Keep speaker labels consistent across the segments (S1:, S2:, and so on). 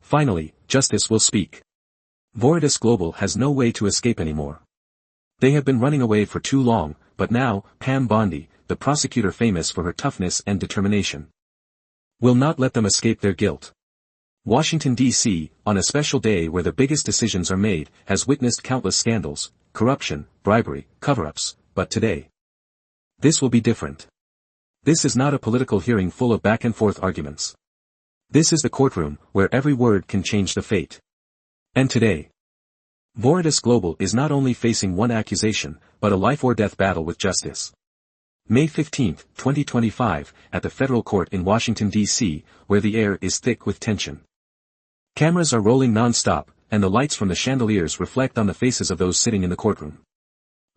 S1: Finally, justice will speak. Viridis Global has no way to escape anymore. They have been running away for too long, but now, Pam Bondi, the prosecutor famous for her toughness and determination, will not let them escape their guilt. Washington, D.C., on a special day where the biggest decisions are made, has witnessed countless scandals, corruption, bribery, cover-ups, but today, this will be different. This is not a political hearing full of back-and-forth arguments. This is the courtroom, where every word can change the fate. And today, Viridis Global is not only facing one accusation, but a life-or-death battle with justice. May 15, 2025, at the federal court in Washington, D.C., where the air is thick with tension. Cameras are rolling non-stop, and the lights from the chandeliers reflect on the faces of those sitting in the courtroom.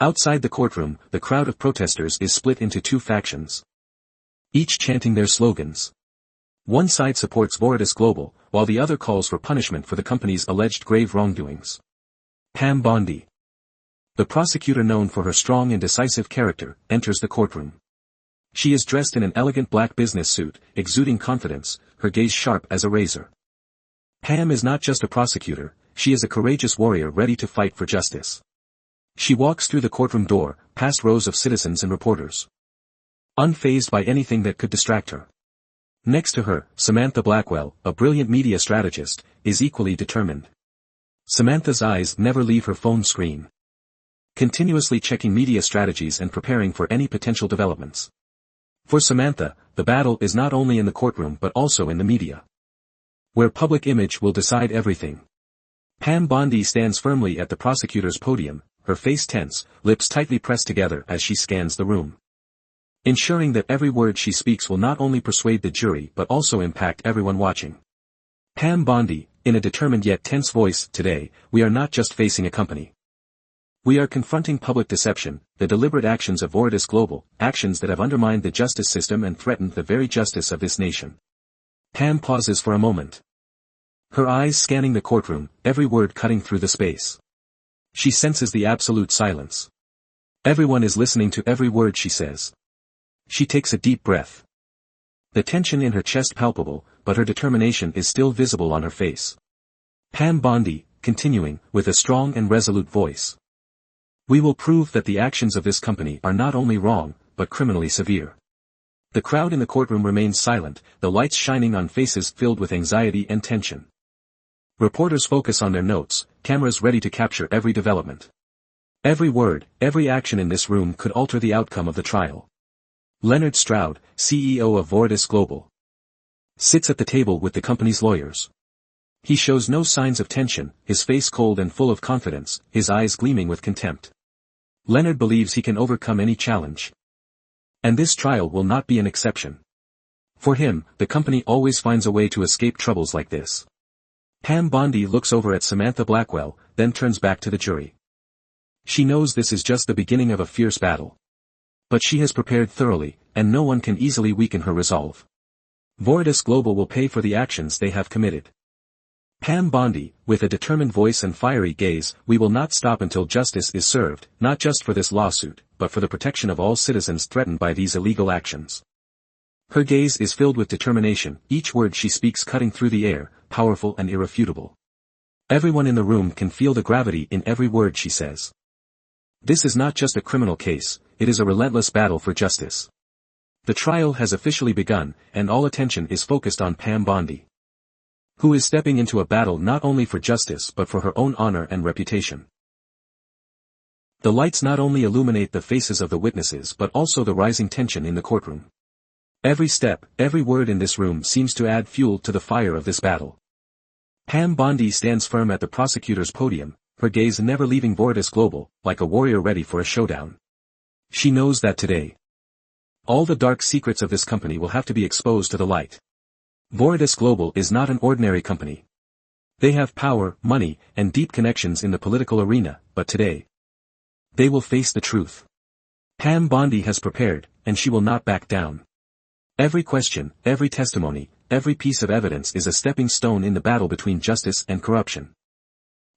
S1: Outside the courtroom, the crowd of protesters is split into two factions, each chanting their slogans. One side supports Viridis Global, while the other calls for punishment for the company's alleged grave wrongdoings. Pam Bondi, the prosecutor known for her strong and decisive character, enters the courtroom. She is dressed in an elegant black business suit, exuding confidence, her gaze sharp as a razor. Pam is not just a prosecutor, she is a courageous warrior ready to fight for justice. She walks through the courtroom door, past rows of citizens and reporters, unfazed by anything that could distract her. Next to her, Samantha Blackwell, a brilliant media strategist, is equally determined. Samantha's eyes never leave her phone screen, continuously checking media strategies and preparing for any potential developments. For Samantha, the battle is not only in the courtroom but also in the media, where public image will decide everything. Pam Bondi stands firmly at the prosecutor's podium, her face tense, lips tightly pressed together as she scans the room, ensuring that every word she speaks will not only persuade the jury but also impact everyone watching. Pam Bondi, in a determined yet tense voice, today, we are not just facing a company. We are confronting public deception, the deliberate actions of Viridis Global, actions that have undermined the justice system and threatened the very justice of this nation. Pam pauses for a moment, her eyes scanning the courtroom, every word cutting through the space. She senses the absolute silence. Everyone is listening to every word she says. She takes a deep breath, the tension in her chest palpable, but her determination is still visible on her face. Pam Bondi, continuing, with a strong and resolute voice. We will prove that the actions of this company are not only wrong, but criminally severe. The crowd in the courtroom remains silent, the lights shining on faces filled with anxiety and tension. Reporters focus on their notes, cameras ready to capture every development. Every word, every action in this room could alter the outcome of the trial. Leonard Stroud, CEO of Viridis Global, sits at the table with the company's lawyers. He shows no signs of tension, his face cold and full of confidence, his eyes gleaming with contempt. Leonard believes he can overcome any challenge. And this trial will not be an exception. For him, the company always finds a way to escape troubles like this. Pam Bondi looks over at Samantha Blackwell, then turns back to the jury. She knows this is just the beginning of a fierce battle. But she has prepared thoroughly, and no one can easily weaken her resolve. Viridis Global will pay for the actions they have committed. Pam Bondi, with a determined voice and fiery gaze, we will not stop until justice is served, not just for this lawsuit, but for the protection of all citizens threatened by these illegal actions. Her gaze is filled with determination, each word she speaks cutting through the air, powerful and irrefutable. Everyone in the room can feel the gravity in every word she says. This is not just a criminal case, it is a relentless battle for justice. The trial has officially begun, and all attention is focused on Pam Bondi, who is stepping into a battle not only for justice but for her own honor and reputation. The lights not only illuminate the faces of the witnesses but also the rising tension in the courtroom. Every step, every word in this room seems to add fuel to the fire of this battle. Pam Bondi stands firm at the prosecutor's podium, her gaze never leaving Viridis Global, like a warrior ready for a showdown. She knows that today, all the dark secrets of this company will have to be exposed to the light. Viridis Global is not an ordinary company. They have power, money, and deep connections in the political arena, but today, they will face the truth. Pam Bondi has prepared, and she will not back down. Every question, every testimony, every piece of evidence is a stepping stone in the battle between justice and corruption.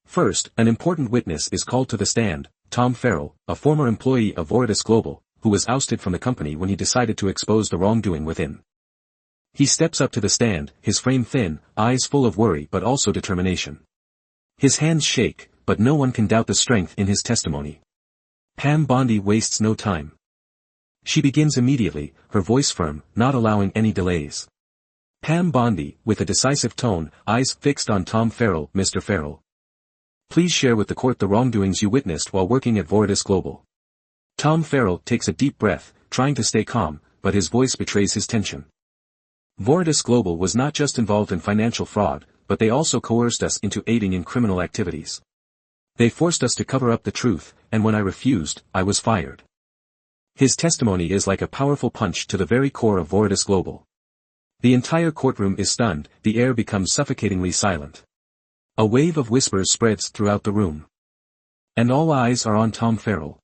S1: First, an important witness is called to the stand, Tom Farrell, a former employee of Viridis Global, who was ousted from the company when he decided to expose the wrongdoing within. He steps up to the stand, his frame thin, eyes full of worry but also determination. His hands shake, but no one can doubt the strength in his testimony. Pam Bondi wastes no time. She begins immediately, her voice firm, not allowing any delays. Pam Bondi, with a decisive tone, eyes fixed on Tom Farrell. Mr. Farrell, please share with the court the wrongdoings you witnessed while working at Viridis Global. Tom Farrell takes a deep breath, trying to stay calm, but his voice betrays his tension. Viridis Global was not just involved in financial fraud, but they also coerced us into aiding in criminal activities. They forced us to cover up the truth, and when I refused, I was fired. His testimony is like a powerful punch to the very core of Viridis Global. The entire courtroom is stunned, the air becomes suffocatingly silent. A wave of whispers spreads throughout the room. And all eyes are on Tom Farrell.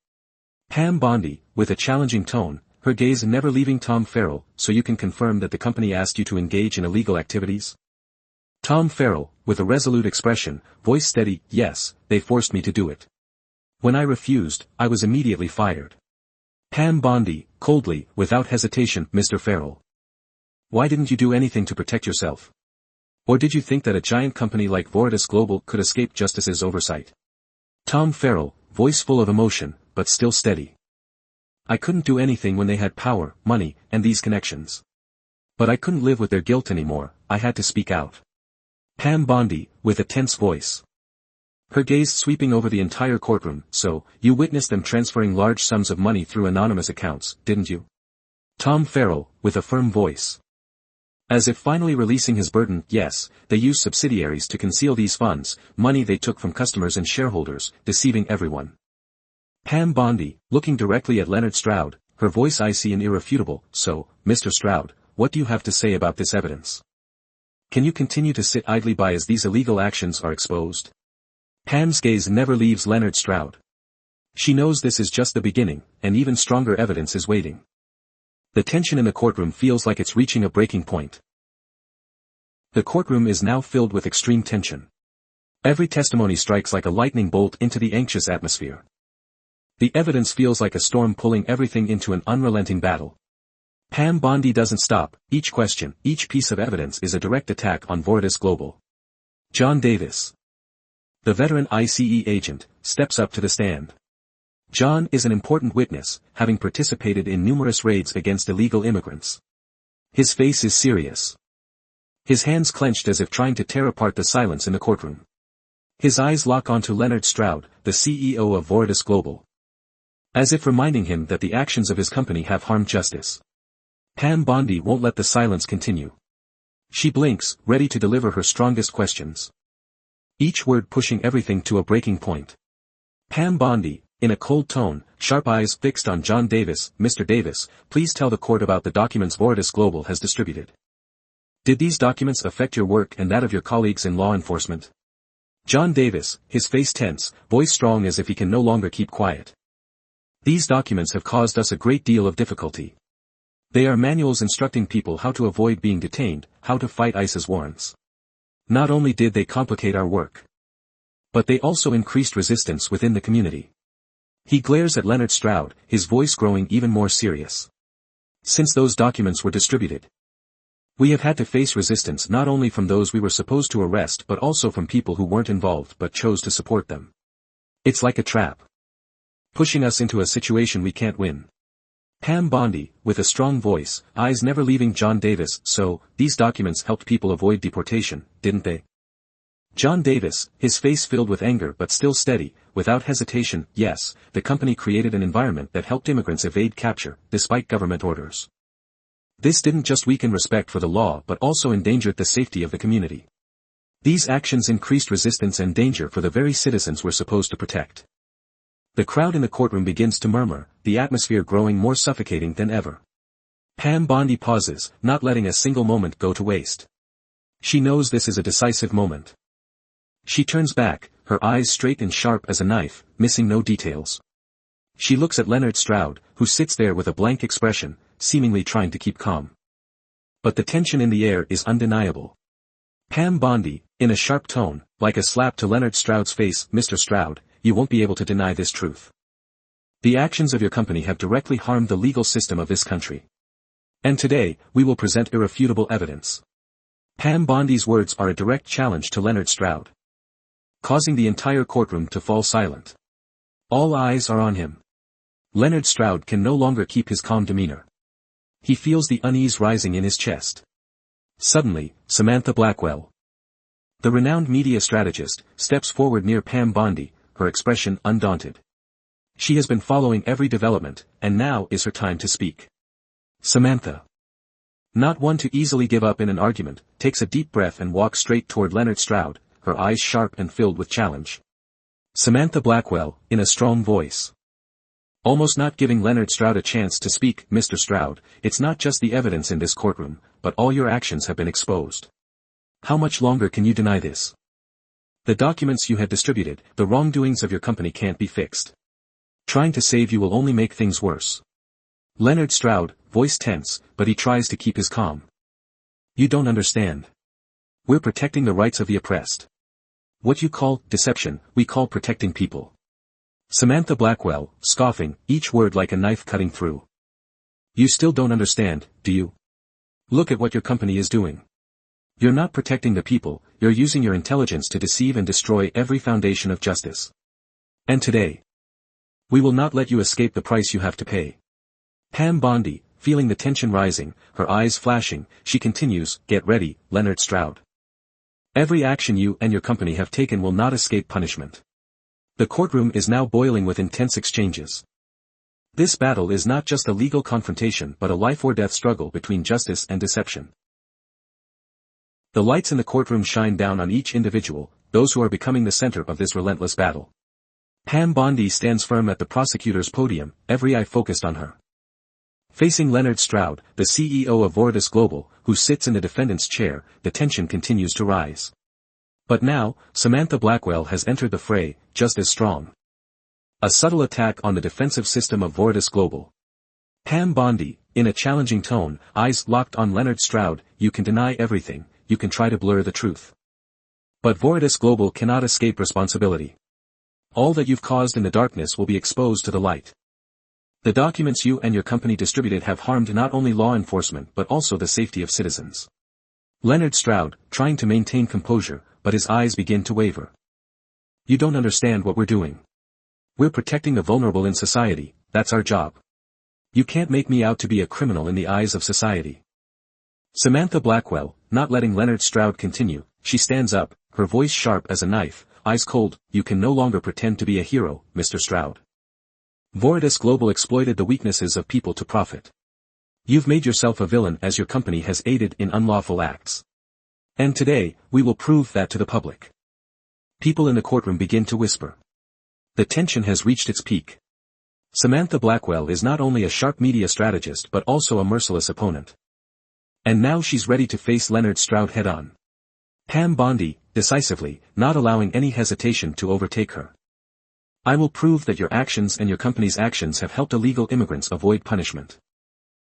S1: Pam Bondi, with a challenging tone, her gaze never leaving Tom Farrell. So you can confirm that the company asked you to engage in illegal activities? Tom Farrell, with a resolute expression, voice steady, yes, they forced me to do it. When I refused, I was immediately fired. Pam Bondi, coldly, without hesitation, Mr. Farrell, why didn't you do anything to protect yourself? Or did you think that a giant company like Viridis Global could escape justice's oversight? Tom Farrell, voice full of emotion, but still steady. I couldn't do anything when they had power, money, and these connections. But I couldn't live with their guilt anymore, I had to speak out. Pam Bondi, with a tense voice. Her gaze sweeping over the entire courtroom. So, you witnessed them transferring large sums of money through anonymous accounts, didn't you? Tom Farrell, with a firm voice. As if finally releasing his burden, yes, they used subsidiaries to conceal these funds, money they took from customers and shareholders, deceiving everyone. Pam Bondi, looking directly at Leonard Stroud, her voice icy and irrefutable. So, Mr. Stroud, what do you have to say about this evidence? Can you continue to sit idly by as these illegal actions are exposed? Pam's gaze never leaves Leonard Stroud. She knows this is just the beginning, and even stronger evidence is waiting. The tension in the courtroom feels like it's reaching a breaking point. The courtroom is now filled with extreme tension. Every testimony strikes like a lightning bolt into the anxious atmosphere. The evidence feels like a storm pulling everything into an unrelenting battle. Pam Bondi doesn't stop, each question, each piece of evidence is a direct attack on Viridis Global. John Davis, the veteran ICE agent, steps up to the stand. John is an important witness, having participated in numerous raids against illegal immigrants. His face is serious. His hands clenched as if trying to tear apart the silence in the courtroom. His eyes lock onto Leonard Stroud, the CEO of Viridis Global. As if reminding him that the actions of his company have harmed justice. Pam Bondi won't let the silence continue. She blinks, ready to deliver her strongest questions. Each word pushing everything to a breaking point. Pam Bondi, in a cold tone, sharp eyes fixed on John Davis. Mr. Davis, please tell the court about the documents Viridis Global has distributed. Did these documents affect your work and that of your colleagues in law enforcement? John Davis, his face tense, voice strong as if he can no longer keep quiet. These documents have caused us a great deal of difficulty. They are manuals instructing people how to avoid being detained, how to fight ICE's warrants. Not only did they complicate our work, but they also increased resistance within the community. He glares at Leonard Stroud, his voice growing even more serious. Since those documents were distributed, we have had to face resistance not only from those we were supposed to arrest but also from people who weren't involved but chose to support them. It's like a trap, pushing us into a situation we can't win. Pam Bondi, with a strong voice, eyes never leaving John Davis. So, these documents helped people avoid deportation, didn't they? John Davis, his face filled with anger but still steady, without hesitation, yes, the company created an environment that helped immigrants evade capture, despite government orders. This didn't just weaken respect for the law but also endangered the safety of the community. These actions increased resistance and danger for the very citizens we're supposed to protect. The crowd in the courtroom begins to murmur, the atmosphere growing more suffocating than ever. Pam Bondi pauses, not letting a single moment go to waste. She knows this is a decisive moment. She turns back, her eyes straight and sharp as a knife, missing no details. She looks at Leonard Stroud, who sits there with a blank expression, seemingly trying to keep calm. But the tension in the air is undeniable. Pam Bondi, in a sharp tone, like a slap to Leonard Stroud's face, Mr. Stroud, you won't be able to deny this truth. The actions of your company have directly harmed the legal system of this country. And today, we will present irrefutable evidence. Pam Bondi's words are a direct challenge to Leonard Stroud, causing the entire courtroom to fall silent. All eyes are on him. Leonard Stroud can no longer keep his calm demeanor. He feels the unease rising in his chest. Suddenly, Samantha Blackwell, the renowned media strategist, steps forward near Pam Bondi, her expression undaunted. She has been following every development, and now is her time to speak. Samantha, not one to easily give up in an argument, takes a deep breath and walks straight toward Leonard Stroud, her eyes sharp and filled with challenge. Samantha Blackwell, in a strong voice, almost not giving Leonard Stroud a chance to speak. Mr. Stroud, it's not just the evidence in this courtroom, but all your actions have been exposed. How much longer can you deny this? The documents you have distributed, the wrongdoings of your company can't be fixed. Trying to save you will only make things worse. Leonard Stroud, voice tense, but he tries to keep his calm. You don't understand. We're protecting the rights of the oppressed. What you call deception, we call protecting people. Samantha Blackwell, scoffing, each word like a knife cutting through. You still don't understand, do you? Look at what your company is doing. You're not protecting the people, you're using your intelligence to deceive and destroy every foundation of justice. And today, we will not let you escape the price you have to pay. Pam Bondi, feeling the tension rising, her eyes flashing, she continues, get ready, Leonard Stroud. Every action you and your company have taken will not escape punishment. The courtroom is now boiling with intense exchanges. This battle is not just a legal confrontation but a life-or-death struggle between justice and deception. The lights in the courtroom shine down on each individual, those who are becoming the center of this relentless battle. Pam Bondi stands firm at the prosecutor's podium, every eye focused on her. Facing Leonard Stroud, the CEO of Viridis Global, who sits in the defendant's chair, the tension continues to rise. But now, Samantha Blackwell has entered the fray, just as strong. A subtle attack on the defensive system of Viridis Global. Pam Bondi, in a challenging tone, eyes locked on Leonard Stroud, you can deny everything, you can try to blur the truth. But Viridis Global cannot escape responsibility. All that you've caused in the darkness will be exposed to the light. The documents you and your company distributed have harmed not only law enforcement but also the safety of citizens. Leonard Stroud, trying to maintain composure, but his eyes begin to waver. You don't understand what we're doing. We're protecting the vulnerable in society, that's our job. You can't make me out to be a criminal in the eyes of society. Samantha Blackwell, not letting Leonard Stroud continue, she stands up, her voice sharp as a knife, eyes cold, you can no longer pretend to be a hero, Mr. Stroud. Viridis Global exploited the weaknesses of people to profit. You've made yourself a villain as your company has aided in unlawful acts. And today, we will prove that to the public. People in the courtroom begin to whisper. The tension has reached its peak. Samantha Blackwell is not only a sharp media strategist but also a merciless opponent. And now she's ready to face Leonard Stroud head-on. Pam Bondi, decisively, not allowing any hesitation to overtake her. I will prove that your actions and your company's actions have helped illegal immigrants avoid punishment.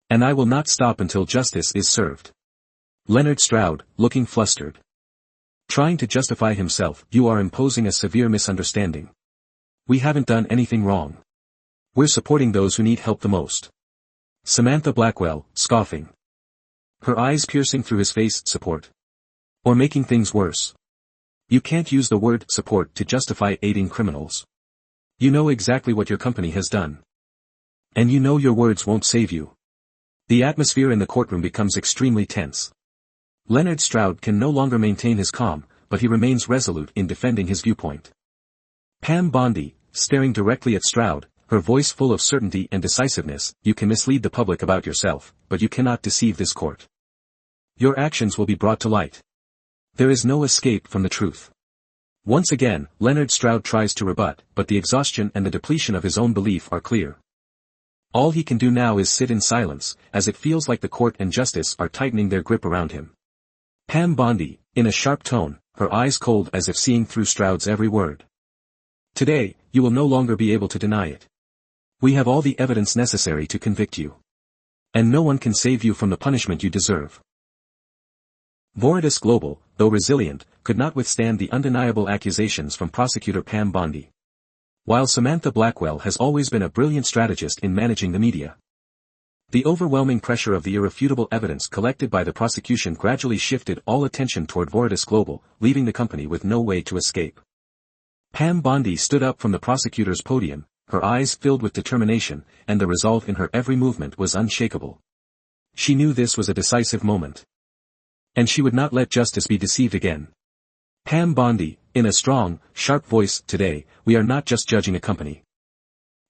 S1: And I will not stop until justice is served. Leonard Stroud, looking flustered. Trying to justify himself, you are imposing a severe misunderstanding. We haven't done anything wrong. We're supporting those who need help the most. Samantha Blackwell, scoffing. Her eyes piercing through his face, support. Or making things worse. You can't use the word support to justify aiding criminals. You know exactly what your company has done. And you know your words won't save you. The atmosphere in the courtroom becomes extremely tense. Leonard Stroud can no longer maintain his calm, but he remains resolute in defending his viewpoint. Pam Bondi, staring directly at Stroud, her voice full of certainty and decisiveness, you can mislead the public about yourself, but you cannot deceive this court. Your actions will be brought to light. There is no escape from the truth. Once again, Leonard Stroud tries to rebut, but the exhaustion and the depletion of his own belief are clear. All he can do now is sit in silence, as it feels like the court and justice are tightening their grip around him. Pam Bondi, in a sharp tone, her eyes cold as if seeing through Stroud's every word. Today, you will no longer be able to deny it. We have all the evidence necessary to convict you. And no one can save you from the punishment you deserve. Viridis Global, though resilient, could not withstand the undeniable accusations from prosecutor Pam Bondi. While Samantha Blackwell has always been a brilliant strategist in managing the media. The overwhelming pressure of the irrefutable evidence collected by the prosecution gradually shifted all attention toward Viridis Global, leaving the company with no way to escape. Pam Bondi stood up from the prosecutor's podium, her eyes filled with determination, and the resolve in her every movement was unshakable. She knew this was a decisive moment. And she would not let justice be deceived again. Pam Bondi, in a strong, sharp voice, today, we are not just judging a company.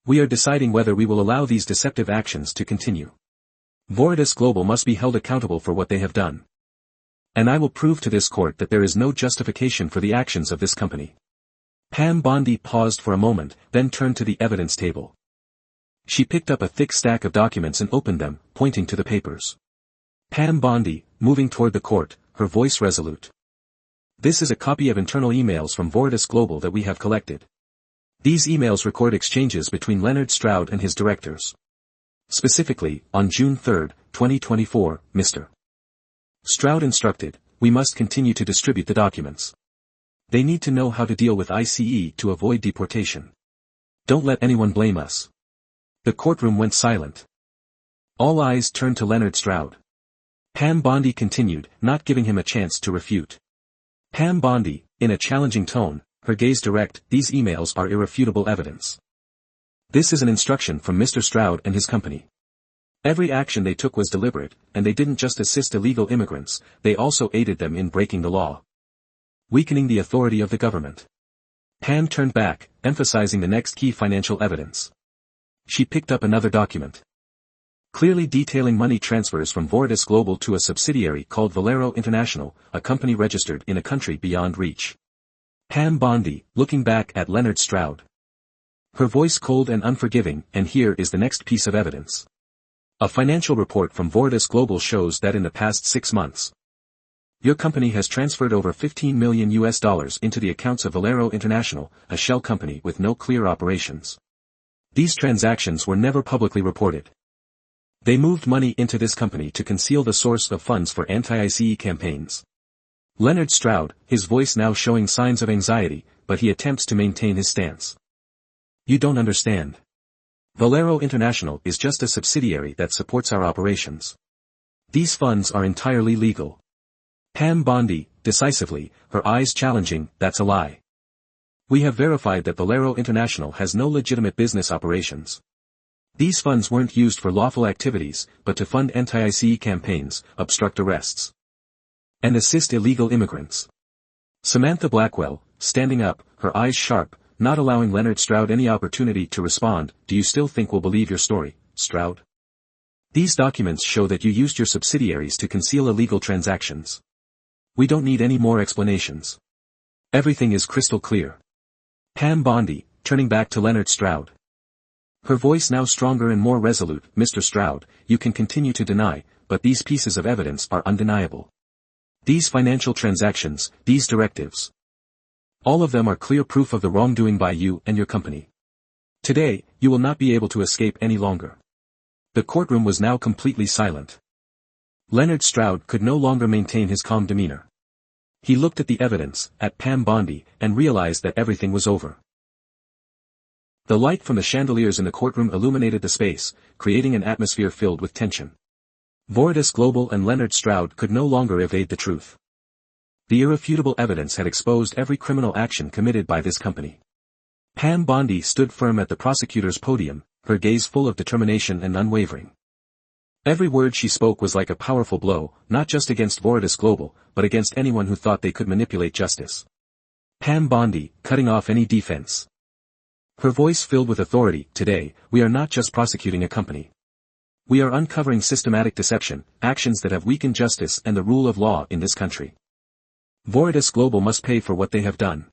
S1: We are deciding whether we will allow these deceptive actions to continue. Viridis Global must be held accountable for what they have done. And I will prove to this court that there is no justification for the actions of this company. Pam Bondi paused for a moment, then turned to the evidence table. She picked up a thick stack of documents and opened them, pointing to the papers. Pam Bondi, moving toward the court, her voice resolute. This is a copy of internal emails from Viridis Global that we have collected. These emails record exchanges between Leonard Stroud and his directors. Specifically, on June 3, 2024, Mr. Stroud instructed, we must continue to distribute the documents. They need to know how to deal with ICE to avoid deportation. Don't let anyone blame us. The courtroom went silent. All eyes turned to Leonard Stroud. Pam Bondi continued, not giving him a chance to refute. Pam Bondi, in a challenging tone, her gaze direct, these emails are irrefutable evidence. This is an instruction from Mr. Stroud and his company. Every action they took was deliberate, and they didn't just assist illegal immigrants, they also aided them in breaking the law. Weakening the authority of the government. Pam turned back, emphasizing the next key financial evidence. She picked up another document. Clearly detailing money transfers from Viridis Global to a subsidiary called Valero International, a company registered in a country beyond reach. Pam Bondi, looking back at Leonard Stroud. Her voice cold and unforgiving, and here is the next piece of evidence. A financial report from Viridis Global shows that in the past 6 months, your company has transferred over $15 million into the accounts of Valero International, a shell company with no clear operations. These transactions were never publicly reported. They moved money into this company to conceal the source of funds for anti-ICE campaigns. Leonard Stroud, his voice now showing signs of anxiety, but he attempts to maintain his stance. You don't understand. Valero International is just a subsidiary that supports our operations. These funds are entirely legal. Pam Bondi, decisively, her eyes challenging, that's a lie. We have verified that Valero International has no legitimate business operations. These funds weren't used for lawful activities, but to fund anti-ICE campaigns, obstruct arrests, and assist illegal immigrants. Samantha Blackwell, standing up, her eyes sharp, not allowing Leonard Stroud any opportunity to respond, do you still think we'll believe your story, Stroud? These documents show that you used your subsidiaries to conceal illegal transactions. We don't need any more explanations. Everything is crystal clear. Pam Bondi, turning back to Leonard Stroud. Her voice now stronger and more resolute, Mr. Stroud, you can continue to deny, but these pieces of evidence are undeniable. These financial transactions, these directives. All of them are clear proof of the wrongdoing by you and your company. Today, you will not be able to escape any longer. The courtroom was now completely silent. Leonard Stroud could no longer maintain his calm demeanor. He looked at the evidence, at Pam Bondi, and realized that everything was over. The light from the chandeliers in the courtroom illuminated the space, creating an atmosphere filled with tension. Viridis Global and Leonard Stroud could no longer evade the truth. The irrefutable evidence had exposed every criminal action committed by this company. Pam Bondi stood firm at the prosecutor's podium, her gaze full of determination and unwavering. Every word she spoke was like a powerful blow, not just against Viridis Global, but against anyone who thought they could manipulate justice. Pam Bondi, cutting off any defense. Her voice filled with authority, today, we are not just prosecuting a company. We are uncovering systematic deception, actions that have weakened justice and the rule of law in this country. Viridis Global must pay for what they have done.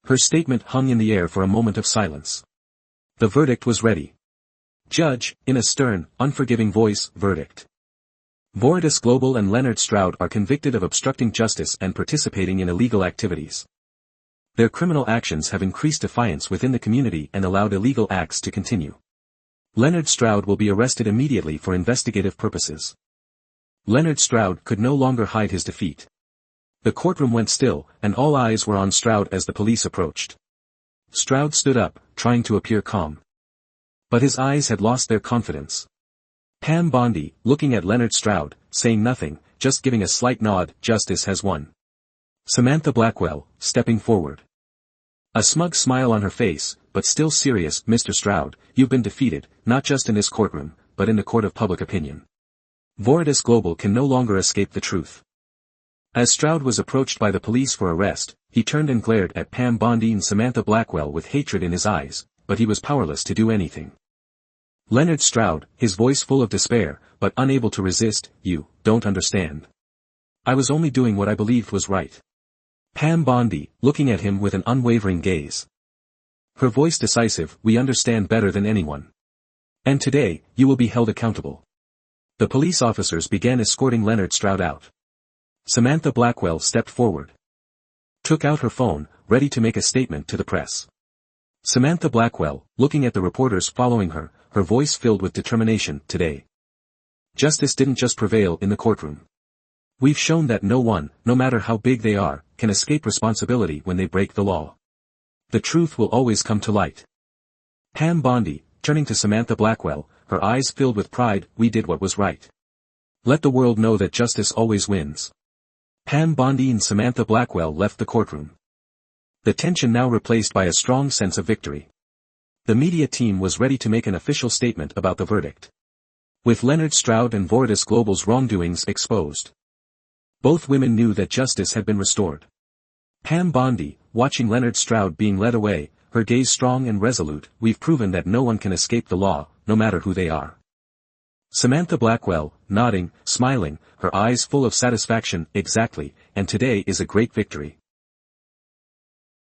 S1: Her statement hung in the air for a moment of silence. The verdict was ready. Judge, in a stern, unforgiving voice, verdict. Viridis Global and Leonard Stroud are convicted of obstructing justice and participating in illegal activities. Their criminal actions have increased defiance within the community and allowed illegal acts to continue. Leonard Stroud will be arrested immediately for investigative purposes. Leonard Stroud could no longer hide his defeat. The courtroom went still, and all eyes were on Stroud as the police approached. Stroud stood up, trying to appear calm. But his eyes had lost their confidence. Pam Bondi, looking at Leonard Stroud, saying nothing, just giving a slight nod. Justice has won. Samantha Blackwell, stepping forward. A smug smile on her face, but still serious. Mr. Stroud, you've been defeated, not just in this courtroom, but in the court of public opinion. Viridis Global can no longer escape the truth. As Stroud was approached by the police for arrest, he turned and glared at Pam Bondi and Samantha Blackwell with hatred in his eyes, but he was powerless to do anything. Leonard Stroud, his voice full of despair, but unable to resist, you don't understand. I was only doing what I believed was right. Pam Bondi, looking at him with an unwavering gaze. Her voice decisive, we understand better than anyone. And today, you will be held accountable. The police officers began escorting Leonard Stroud out. Samantha Blackwell stepped forward. Took out her phone, ready to make a statement to the press. Samantha Blackwell, looking at the reporters following her, her voice filled with determination. Today, justice didn't just prevail in the courtroom. We've shown that no one, no matter how big they are, can escape responsibility when they break the law. The truth will always come to light. Pam Bondi, turning to Samantha Blackwell, her eyes filled with pride, we did what was right. Let the world know that justice always wins. Pam Bondi and Samantha Blackwell left the courtroom. The tension now replaced by a strong sense of victory. The media team was ready to make an official statement about the verdict. With Leonard Stroud and Viridis Global's wrongdoings exposed, both women knew that justice had been restored. Pam Bondi, watching Leonard Stroud being led away, her gaze strong and resolute, we've proven that no one can escape the law, no matter who they are. Samantha Blackwell, nodding, smiling, her eyes full of satisfaction, exactly, and today is a great victory.